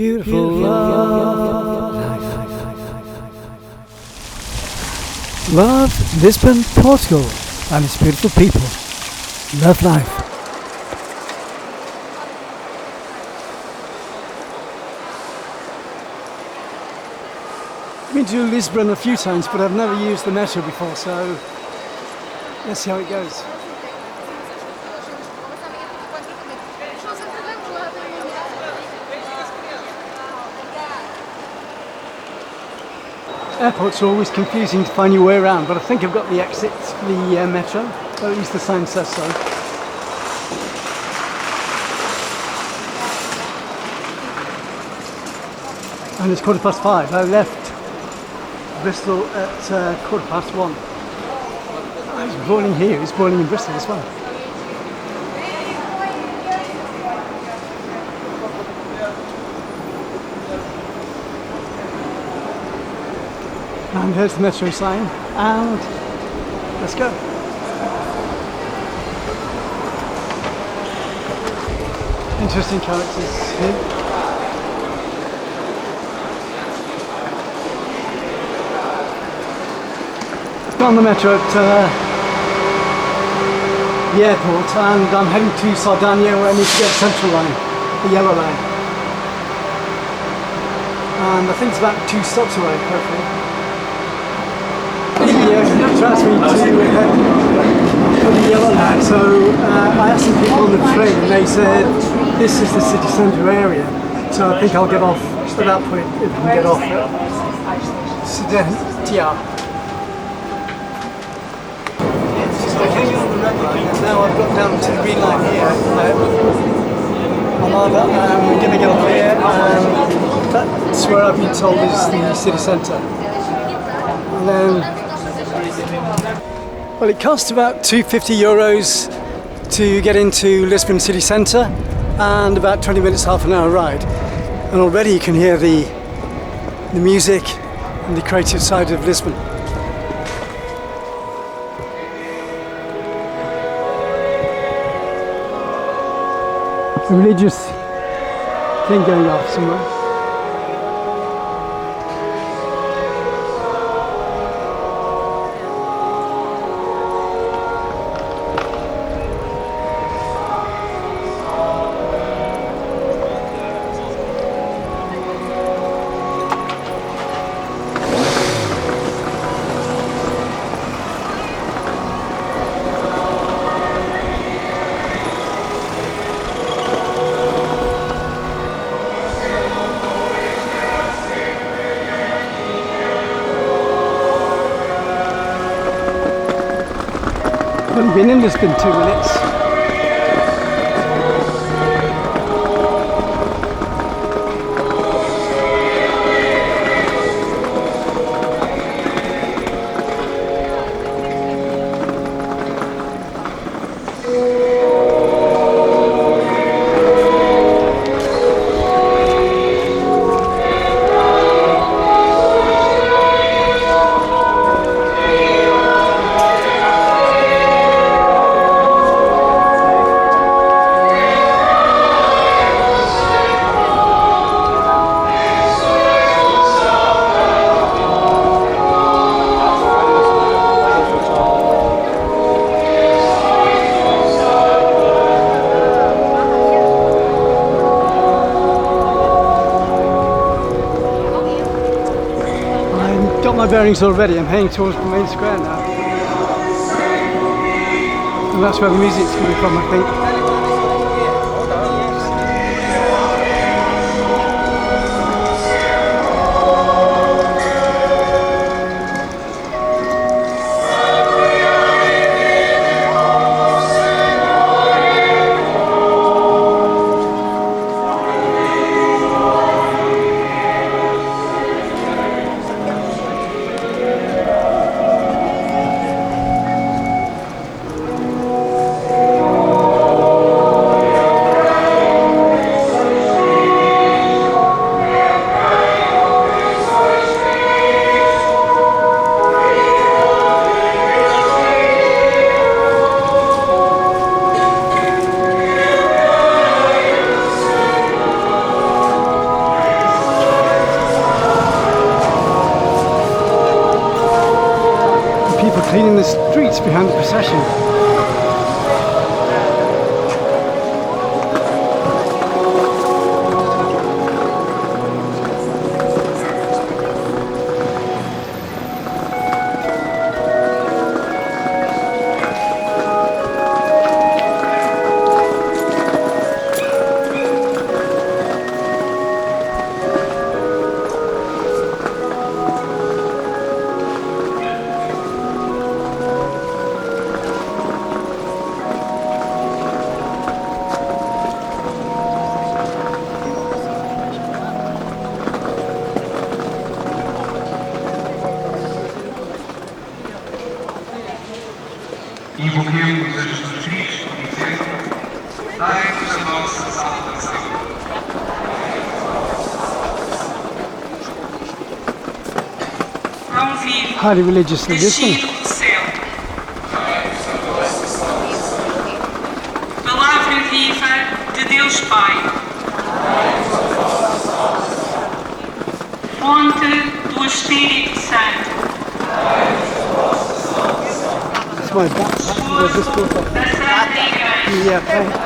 Beautiful love. Love Lisbon, Portugal, and its beautiful people. Love life. I've been to Lisbon a few times, but I've never used the metro before, so let's see how it goes. Airports are always confusing to find your way around, but I think I've got the exit for the metro, or at least the sign says so. And it's 5:15. I left Bristol at 1:15. It's boiling here, it's boiling in Bristol as well. And here's the metro sign, and let's go. Interesting characters here. I've got on the metro at the airport, and I'm heading to Sardinia where I need to get Central Line, the yellow line. And I think it's about 2 stops away, hopefully. The conductor asked me to head for the yellow line, so I asked some people on the train and they said this is the city centre area, so I think I'll get off at that point if we can get off Studentia. So I came in on the red line and now I've got down to the green line here. I'm going to get off here, and that's where I've been told is the city centre. And then, well, it costs about €250 to get into Lisbon city centre, and about 20 minutes, half an hour ride. And already you can hear the music and the creative side of Lisbon. A religious thing going off somewhere. I've only been in Lisbon 2 minutes. Got my bearings already. I'm heading towards the main square now, and that's where the music's coming from, I think. cleaning the streets behind the procession. Invoquemos Jesus Cristo, dizendo: dai-nos a nossa salvação. Há filho Highly religious tradition. descido do céu. Palavra viva de Deus Pai. Fonte do Espírito Santo. That's my back. That's this profile. Da Santa Igreja. Yeah, thanks.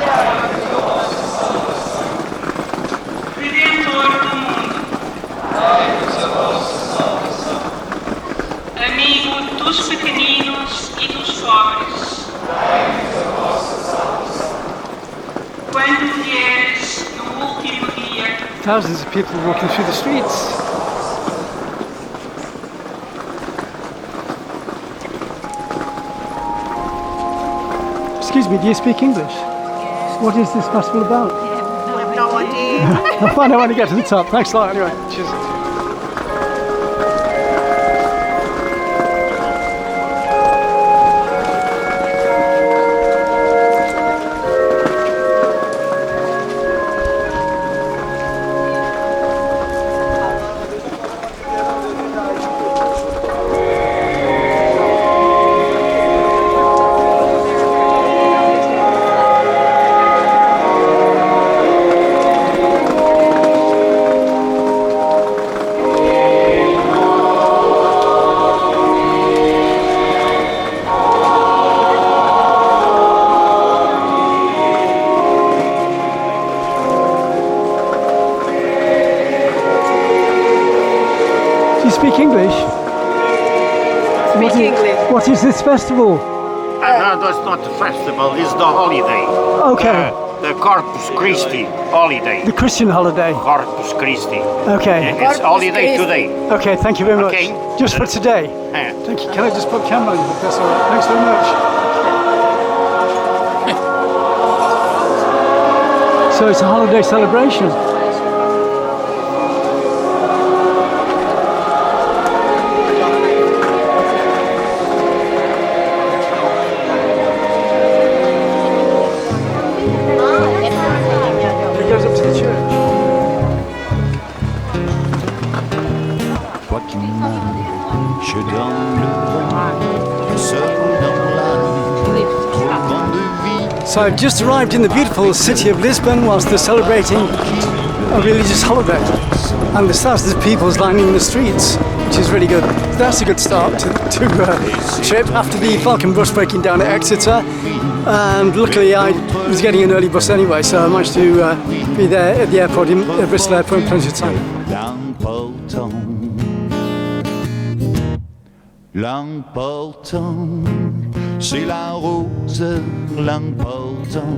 Redentor do mundo. Amigo dos pequeninos e dos pobres. Quando vieres no último dia, Thousands of people walking through the streets. Excuse me, do you speak English? What is this festival about? I have no idea. I'll find out when you get to the top. Thanks a lot anyway. Cheers. Do you speak English? Speak English. What is this festival? No, that's not the festival, it's the holiday. Okay. The Corpus Christi holiday. The Christian holiday. Corpus Christi. Okay. It's Corpus holiday Christi. today. Okay, thank you very much. Okay. Just for today. Yeah. Thank you. Can I just put camera on? If that's all right. Thanks very much. So it's a holiday celebration. It goes up to the church. Toi qui marches dans le vent, seul dans la trop grande vie. So I've just arrived in the beautiful city of Lisbon whilst they're celebrating a religious holiday. And there's thousands of people lining the streets, which is really good. That's a good start to the trip after the Falcon bus breaking down at Exeter. And luckily I was getting an early bus anyway, so I managed to be there at the airport, in Bristol Airport, in plenty of time. L'important, l'important, c'est la rose, l'important,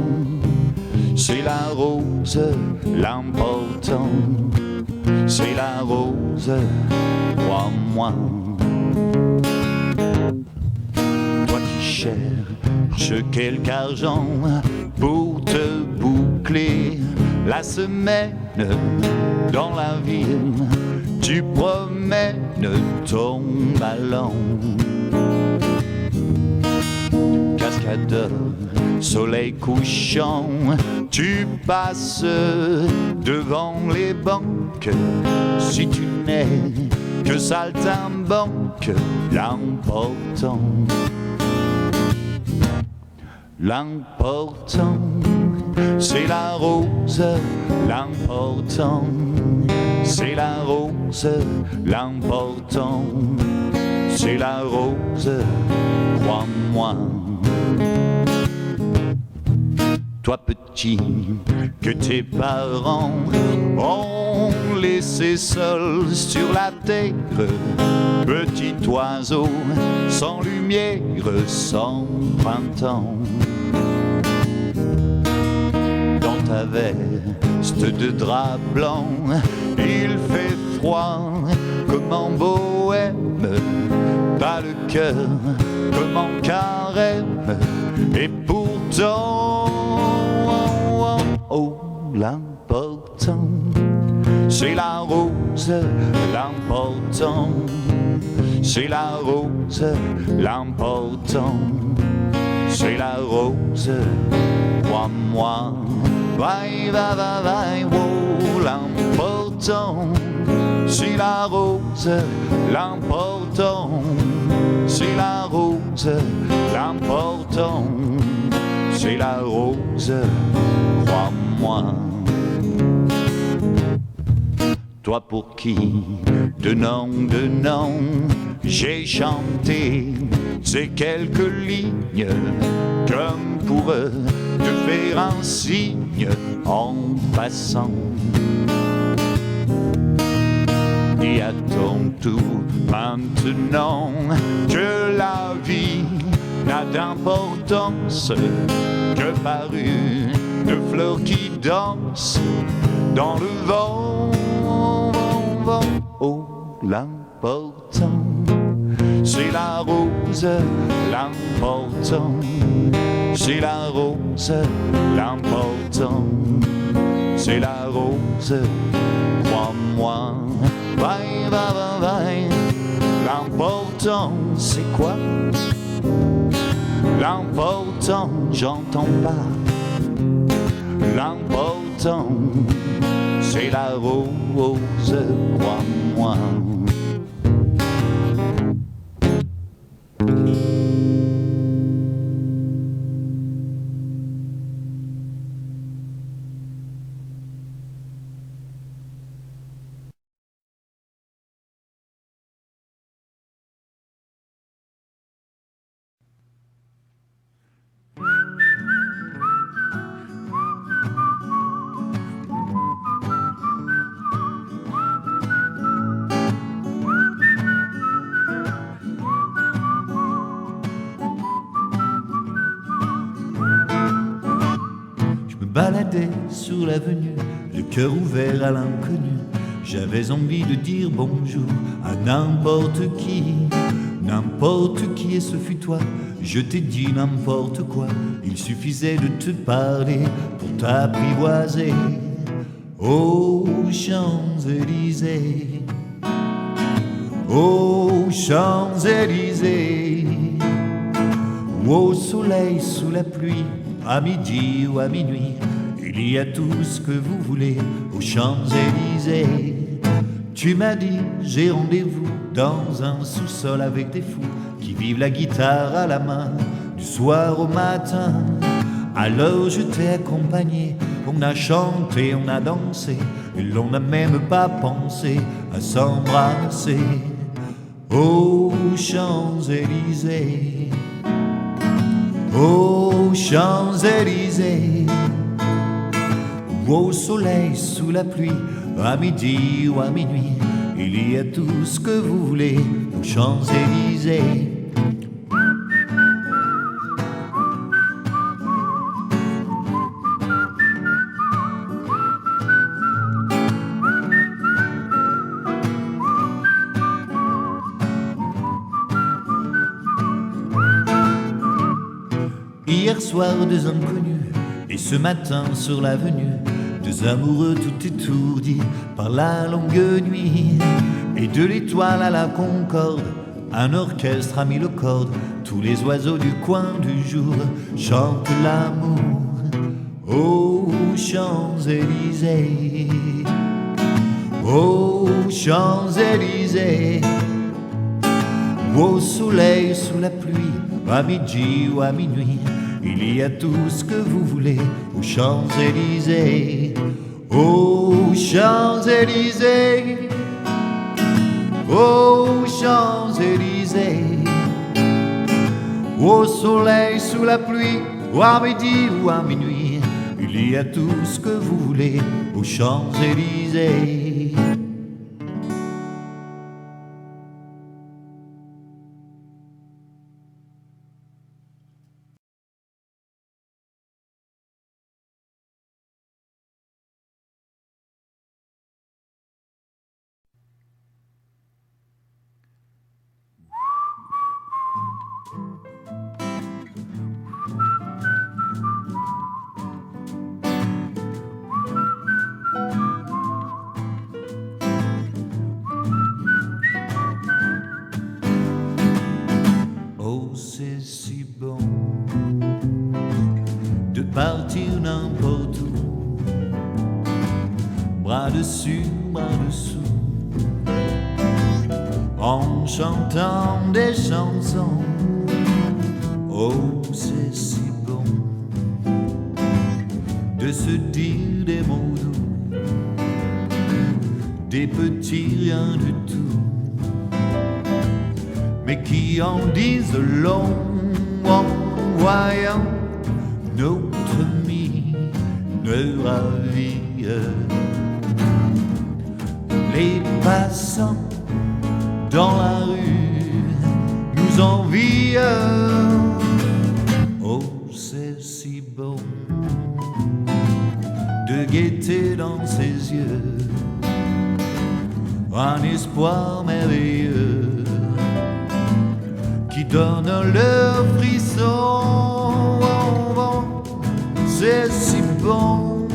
c'est la rose, l'important, c'est la rose, crois-moi. Toi qui cherches quelque argent pour te boucler la semaine dans la ville, tu promènes ton ballon. Cascadeur, soleil couchant, tu passes devant les banques. Si tu n'es que saltimbanque, l'important, l'important, c'est la rose, l'important, c'est la rose, l'important, c'est la rose, crois-moi. Toi petit, que tes parents ont laissé seul sur la terre, petit oiseau sans lumière, sans printemps. Dans ta veste de drap blanc, il fait froid comme en bohème, t'as le cœur comme en carême, et pourtant, oh, l'important, c'est la rose, l'important, c'est la rose, l'important, c'est la rose, crois-moi, vai, va, va, vai, oh, l'important, c'est la rose, l'important, c'est la rose, l'important, c'est la rose, crois-moi. Toi pour qui, de nom, j'ai chanté ces quelques lignes, comme pour te faire un signe en passant. Et à ton tour, maintenant que la vie n'a d'importance que par une fleur qui danse dans le vent, oh, l'important, c'est la rose, l'important, c'est la rose, l'important, c'est la rose, crois-moi, vai, va, va, vai, l'important, c'est quoi? L'important, j'entends pas, l'important, c'est la rose, crois-moi. Baladais sur l'avenue, le cœur ouvert à l'inconnu. J'avais envie de dire bonjour à n'importe qui, et ce fut toi. Je t'ai dit n'importe quoi, il suffisait de te parler pour t'apprivoiser. Aux Champs-Élysées, aux Champs-Élysées, au soleil, sous la pluie, à midi ou à minuit, il y a tout ce que vous voulez aux Champs-Élysées. Tu m'as dit, j'ai rendez-vous dans un sous-sol avec des fous qui vivent la guitare à la main du soir au matin. Alors je t'ai accompagné, on a chanté, on a dansé, et l'on n'a même pas pensé à s'embrasser. Aux Champs-Élysées, aux Champs-Élysées, au soleil, sous la pluie, à midi ou à minuit, il y a tout ce que vous voulez aux Champs-Élysées. Hier soir, deux inconnus, et ce matin sur l'avenue, deux amoureux tout étourdis par la longue nuit. Et de l'étoile à la concorde, un orchestre a mis le corde. Tous les oiseaux du coin du jour chantent l'amour aux Champs-Élysées, aux Champs-Élysées, au soleil, sous la pluie, à midi ou à minuit, il y a tout ce que vous voulez aux Champs-Élysées, aux Champs-Élysées, aux Champs-Élysées. Champs-Élysées. Au soleil, sous la pluie, ou à midi ou à minuit, il y a tout ce que vous voulez aux Champs-Élysées. Oh, c'est si bon de partir n'importe où, bras dessus, bras dessous, en chantant des chansons. Oh, c'est si bon de se dire des mots doux, des petits riens du tout, mais qui en disent long en voyant notre mine ravie. Les passants dans la rue nous envient. Oh, c'est si beau de gaieté dans ses yeux, un espoir merveilleux qui donne le frisson. C'est si bon.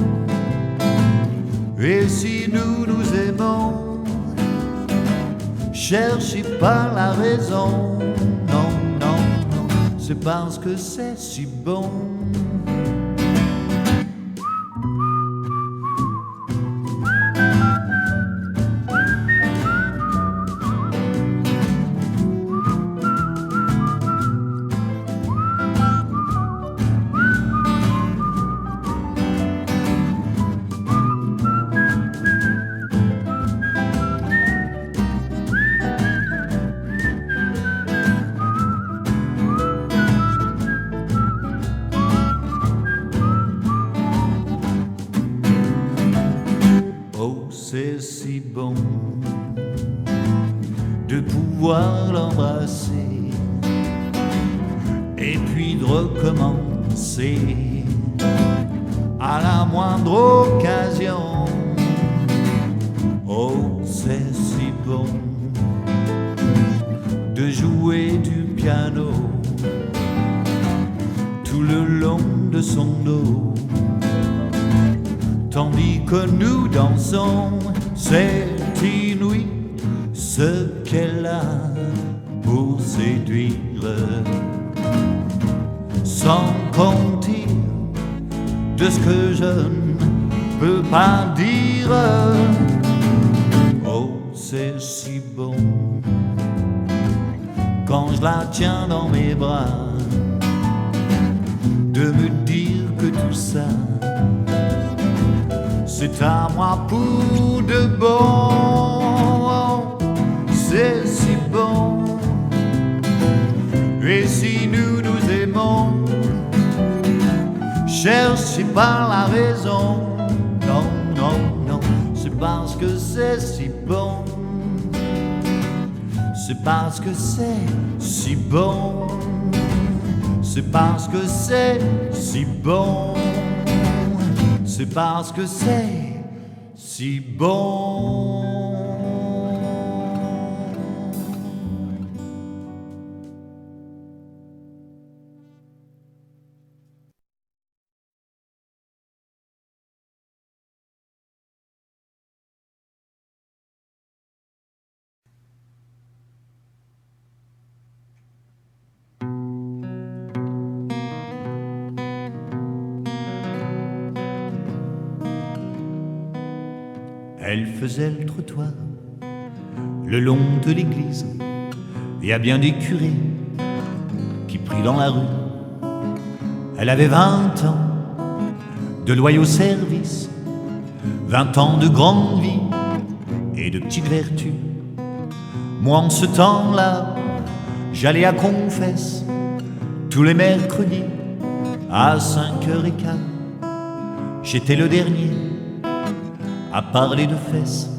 Et si nous nous aimons, cherchez pas la raison. Non, non, non, c'est parce que c'est si bon. C'est si bon de pouvoir l'embrasser et puis de recommencer à la moindre occasion. Oh, c'est si bon de jouer du piano tout le long de son dos, tandis que nous dansons. C'est inouï ce qu'elle a pour séduire, sans compter de ce que je ne peux pas dire. Oh, c'est si bon quand je la tiens dans mes bras, de me dire que tout ça c'est à moi pour de bon. C'est si bon. Et si nous nous aimons, cherchez pas la raison. Non, non, non, c'est parce que c'est si bon. C'est parce que c'est si bon. C'est parce que c'est si bon. C'est parce que c'est si bon. Elle faisait le trottoir le long de l'église. Il y a bien des curés qui prient dans la rue. Elle avait 20 ans de loyaux services, 20 ans de grande vie et de petites vertus. Moi en ce temps-là, J'allais à Confesse tous les mercredis à 5h15. J'étais le dernier à parler de fesses.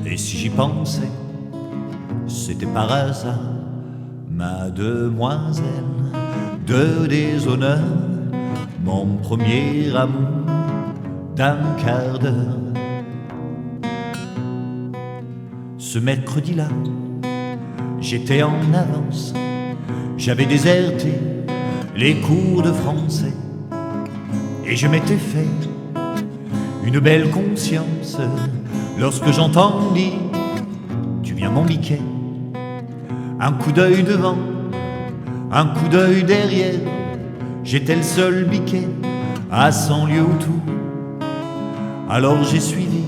Et si j'y pensais, c'était par hasard. Ma demoiselle de déshonneur, mon premier amour d'un quart d'heure. Ce mercredi-là, j'étais en avance. J'avais déserté les cours de français et je m'étais fait une belle conscience lorsque j'entendis « Tu viens mon Mickey ». Un coup d'œil devant, un coup d'œil derrière. J'étais le seul biquet à 100 lieues autour. Alors j'ai suivi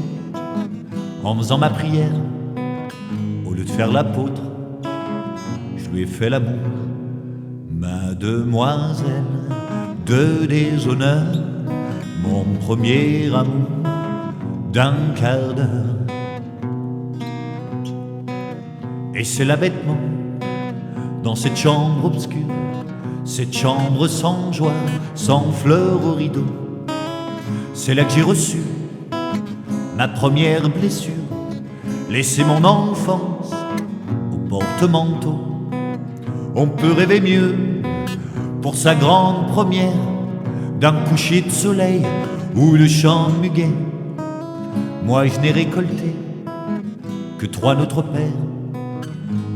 en faisant ma prière. Au lieu de faire l'apôtre, je lui ai fait l'amour. Ma demoiselle de déshonneur, mon premier amour d'un quart d'heure. Et c'est là bêtement, dans cette chambre obscure, cette chambre sans joie, sans fleurs au rideau, c'est là que j'ai reçu ma première blessure. Laisser mon enfance au porte-manteau. On peut rêver mieux pour sa grande première, d'un coucher de soleil ou de chant de muguet. Moi je n'ai récolté que 3 Notre Père,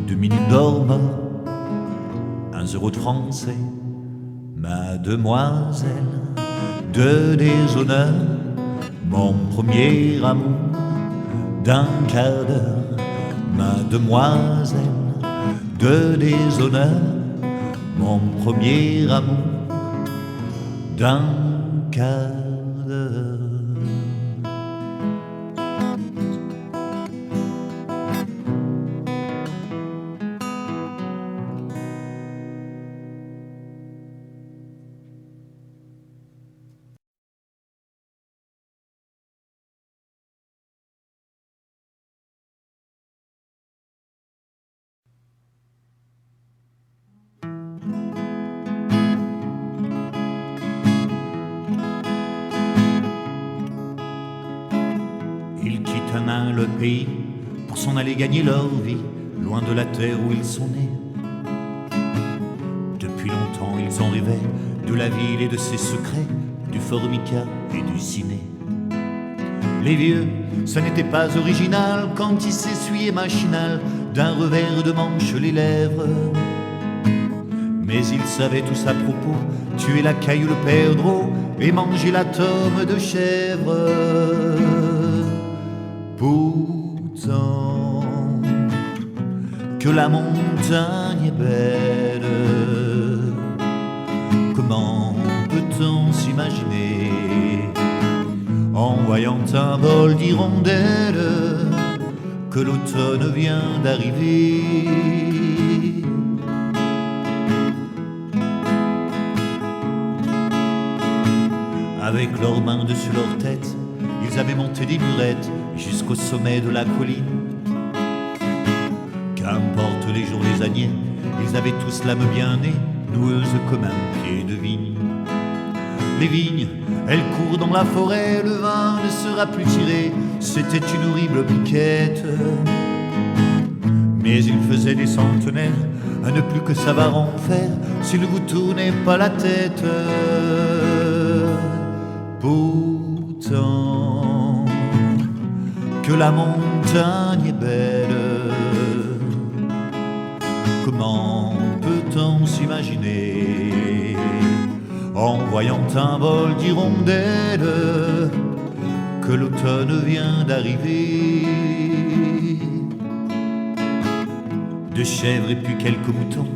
2 minutes d'or mort, 1 euro de français. Ma demoiselle de déshonneur, mon premier amour d'un quart d'heure. Ma demoiselle de déshonneur, mon premier amour d'un quart d'heure. Ils quittent un main le pays pour s'en aller gagner leur vie, loin de la terre où ils sont nés. Depuis longtemps ils en rêvaient, de la ville et de ses secrets, du formica et du ciné. Les vieux, ça n'était pas original quand ils s'essuyaient machinal d'un revers de manche les lèvres. Mais ils savaient tous à propos, tuer la caille ou le perdreau et manger la tome de chèvre. Pourtant, que la montagne est belle, comment peut-on s'imaginer, en voyant un vol d'hirondelles, que l'automne vient d'arriver. Avec leurs mains dessus leur tête, ils avaient monté des murettes jusqu'au sommet de la colline. Qu'importe les jours, les années, ils avaient tous l'âme bien née, noueuse comme un pied de vigne. Les vignes, elles courent dans la forêt, le vin ne sera plus tiré, c'était une horrible piquette. Mais il faisait des centenaires à ne plus que savoir en faire s'il ne vous tournait pas la tête. Pourtant, que la montagne est belle, comment peut-on s'imaginer, en voyant un vol d'hirondelles, que l'automne vient d'arriver. Deux chèvres et puis quelques moutons,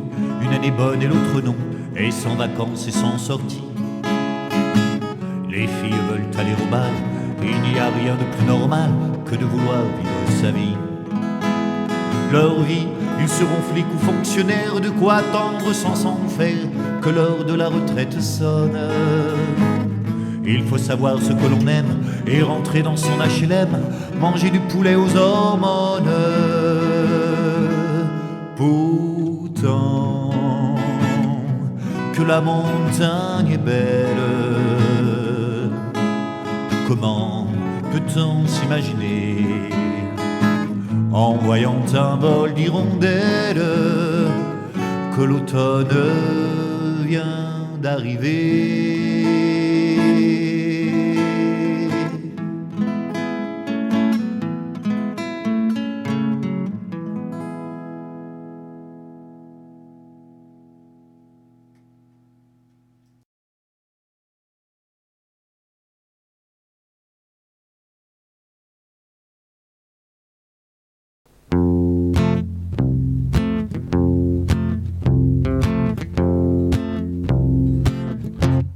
une année bonne et l'autre non, et sans vacances et sans sortie. Les filles veulent aller au bal, et il n'y a rien de plus normal que de vouloir vivre sa vie. Leur vie, ils seront flics ou fonctionnaires, de quoi attendre sans s'en faire que l'heure de la retraite sonne. Il faut savoir ce que l'on aime et rentrer dans son HLM, manger du poulet aux hormones. Pourtant, temps que la montagne est belle. Comment peut-on s'imaginer en voyant un vol d'hirondelles que l'automne vient d'arriver?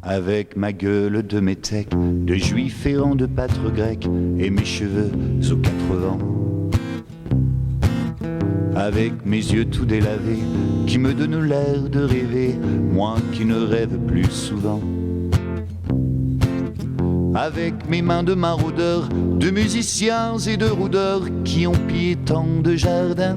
Avec ma gueule de métèque, de juif errant de pâtre grec, et mes cheveux aux 80. Avec mes yeux tout délavés, qui me donnent l'air de rêver, moi qui ne rêve plus souvent. Avec mes mains de maraudeurs, de musiciens et de rôdeurs, qui ont pillé tant de jardins.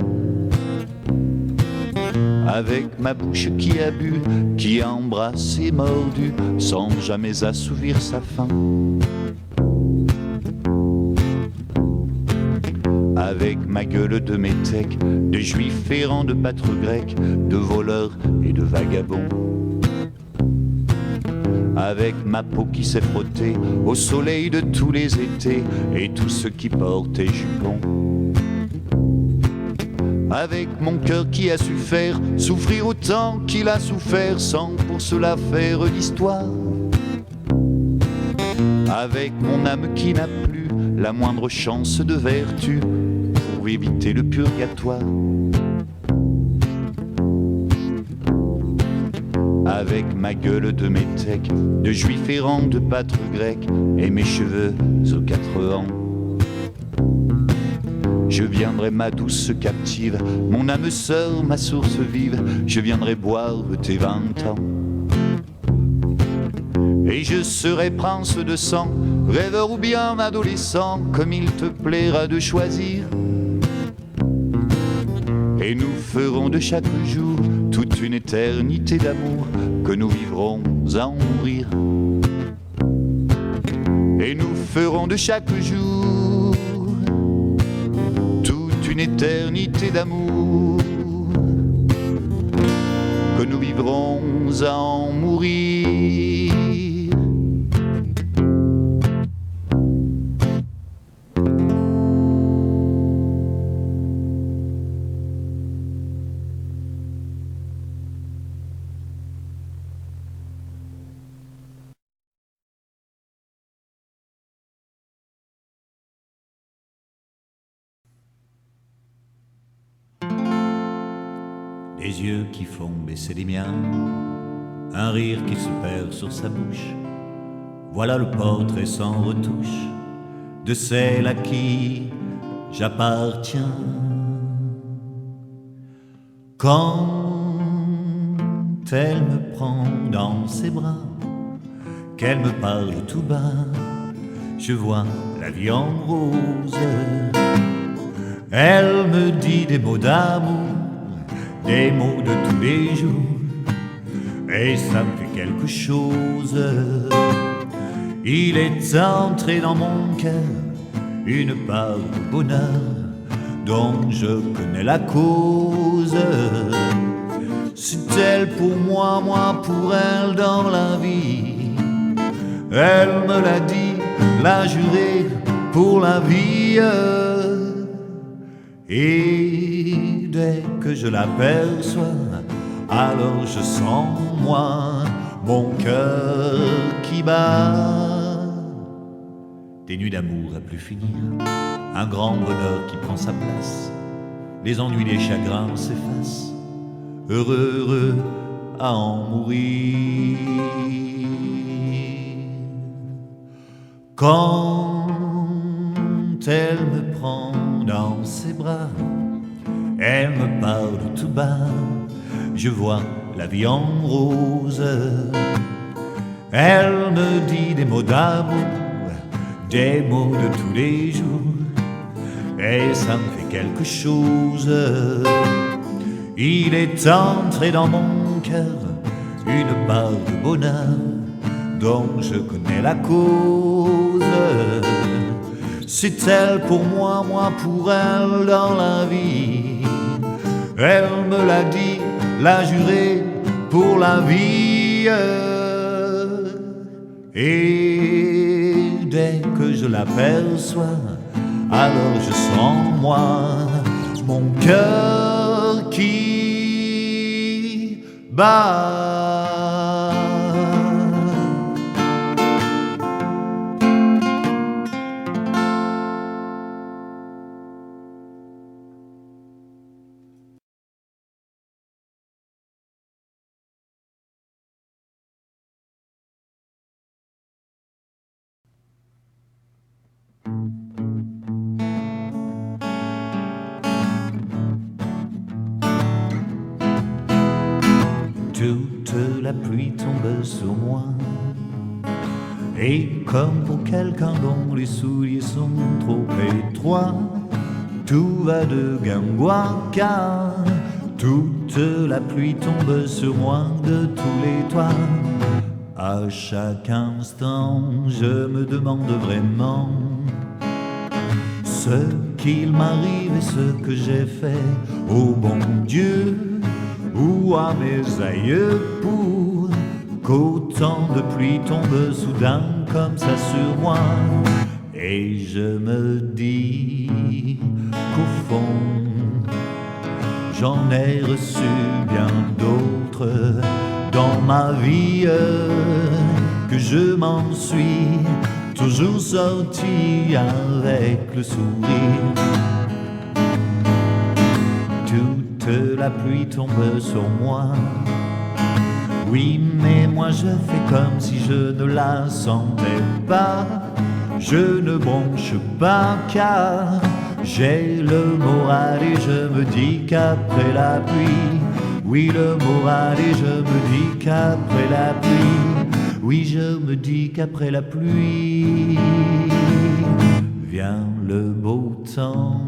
Avec ma bouche qui a bu, qui a embrassé et mordu, sans jamais assouvir sa faim. Avec ma gueule de métèque, de juifs errants de pâtre grec, de voleurs et de vagabonds. Avec ma peau qui s'est frottée au soleil de tous les étés, et tous ceux qui portaient jupons. Avec mon cœur qui a su faire souffrir autant qu'il a souffert, sans pour cela faire l'histoire. Avec mon âme qui n'a plus la moindre chance de vertu pour éviter le purgatoire. Avec ma gueule de métèque, de juif errant de pâtre grec, et mes cheveux aux 4 ans. Je viendrai ma douce captive, mon âme sœur, ma source vive, je viendrai boire tes 20 ans. Et je serai prince de sang, rêveur ou bien adolescent, comme il te plaira de choisir. Et nous ferons de chaque jour toute une éternité d'amour que nous vivrons à en mourir. Et nous ferons de chaque jour une éternité d'amour que nous vivrons à en mourir. Des yeux qui font baisser les miens, un rire qui se perd sur sa bouche. Voilà le portrait sans retouche de celle à qui j'appartiens. Quand elle me prend dans ses bras, qu'elle me parle tout bas, je vois la vie en rose. Elle me dit des mots d'amour, des mots de tous les jours, et ça me fait quelque chose. Il est entré dans mon cœur une part de bonheur dont je connais la cause. C'est elle pour moi, moi pour elle dans la vie. Elle me l'a dit, l'a juré pour la vie. Et dès que je l'aperçois, alors je sens moi mon cœur qui bat. Des nuits d'amour à plus finir, un grand bonheur qui prend sa place. Les ennuis, les chagrins s'effacent, heureux, heureux à en mourir. Quand elle me prend dans ses bras, elle me parle tout bas, je vois la vie en rose. Elle me dit des mots d'amour, des mots de tous les jours, et ça me fait quelque chose. il est entré dans mon cœur une part de bonheur dont je connais la cause. C'est elle pour moi, moi pour elle dans la vie. Elle me l'a dit, l'a juré pour la vie. Et dès que je l'aperçois, alors je sens en moi mon cœur qui bat. Toute la pluie tombe sur moi, et comme pour quelqu'un dont les souliers sont trop étroits, tout va de guingois, toute la pluie tombe sur moi de tous les toits. À chaque instant, je me demande vraiment ce qu'il m'arrive et ce que j'ai fait au bon Dieu ou à mes aïeux pour qu'autant de pluie tombe soudain comme ça sur moi. Et je me dis qu'au fond, j'en ai reçu bien d'autres dans ma vie, que je m'en suis toujours sorti avec le sourire. Toute la pluie tombe sur moi, oui, mais moi je fais comme si je ne la sentais pas. Je ne bronche pas car j'ai le moral et je me dis qu'après la pluie, oui, le moral et je me dis qu'après la pluie, oui, je me dis qu'après la pluie vient le beau temps.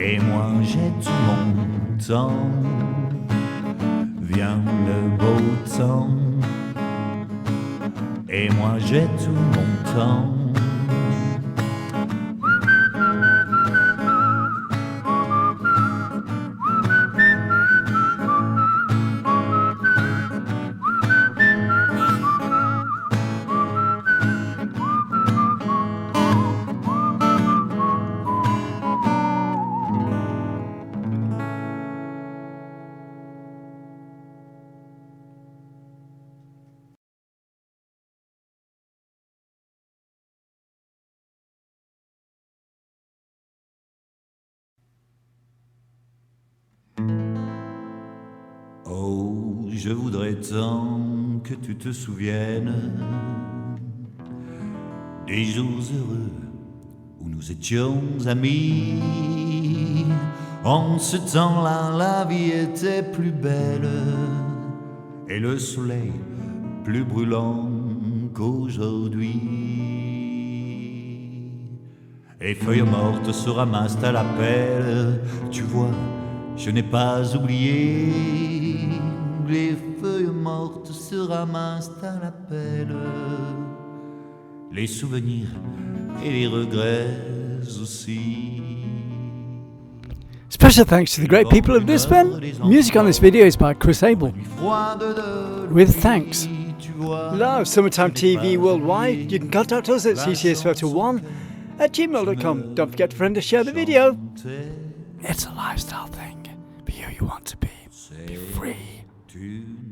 Et moi j'ai tout mon temps, vient le beau temps. Et moi j'ai tout mon temps. Oh, je voudrais tant que tu te souviennes des jours heureux où nous étions amis. En ce temps-là, la vie était plus belle et le soleil plus brûlant qu'aujourd'hui. Les feuilles mortes se ramassent à la pelle, tu vois, je n'ai pas oublié. Les feuilles mortes se ramassent à la pelle, les souvenirs et les regrets aussi. Special thanks to the great people of Lisbon. Music on this video is by Chris Abel. With thanks. Love Summertime TV Worldwide. You can contact us at ccsPhoto1@gmail.com. Don't forget to friend and share the video. It's a lifestyle thing. Be who you want to be. Be free.